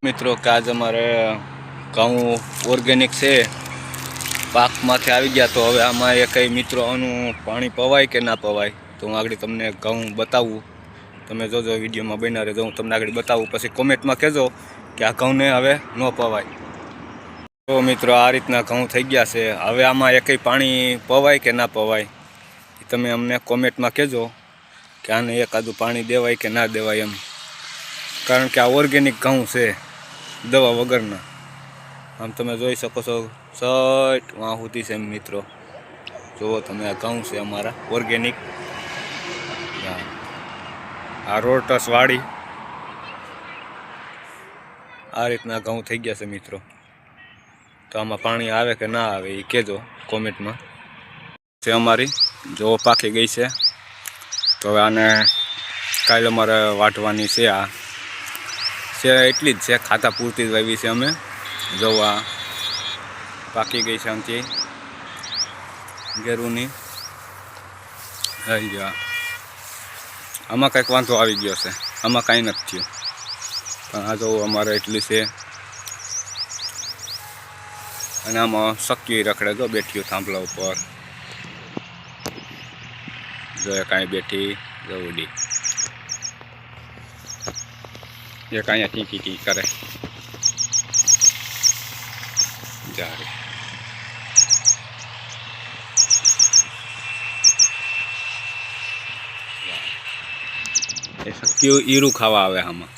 મિત્રો કે આજ અમારે ઘઉં ઓર્ગેનિક છે, પાકમાંથી આવી ગયા. તો હવે આમાં એ કંઈ મિત્રો આનું પાણી પવાય કે ના પવાય, તો હું આગળ તમને ઘઉં બતાવું. તમે જોજો વિડીયોમાં બન્યા રહેજો, હું તમને આગળ બતાવું. પછી કોમેન્ટમાં કહેજો કે આ ઘઉંને હવે ન પવાય. તો મિત્રો આ રીતના ઘઉં થઈ ગયા છે. હવે આમાં એ કંઈ પાણી પવાય કે ના પવાય તમે અમને કોમેન્ટમાં કહેજો કે આને એકાદું પાણી દેવાય કે ના દેવાય એમ. કારણ કે આ ઓર્ગેનિક ઘઉં છે, દવા વગરના. આમ તમે જોઈ શકો છો, સટ વાં સુધી છે મિત્રો. જુઓ તમે, આ ઘઉં છે અમારા ઓર્ગેનિક. આ રોટસ વાળી આ રીતના ઘઉં થઈ ગયા છે મિત્રો. તો આમાં પાણી આવે કે ના આવે એ કહેજો કોમેન્ટમાં. છે અમારી જો પાકી ગઈ છે. તો હવે આને કાલે અમારે વાટવાની છે. આ છે એટલી જ છે, ખાતા પૂરતી જ વાવી છે અમે. જોવા પાકી ગઈ છે આમથી ઘેરુની. આવી ગયા આમાં કંઈક વાંધો આવી ગયો છે, આમાં કાંઈ નથી થયું. પણ આ જો અમારે એટલી છે. અને આમાં શક્તિ રખડે જો બેઠીઓ થાંભલા ઉપર. જો કાંઈ બેઠી જવડી એક અહીંયા ટીકી ટી કરે જ્યારે એ શક્તિઓ ઈરું ખાવા આવે આમાં.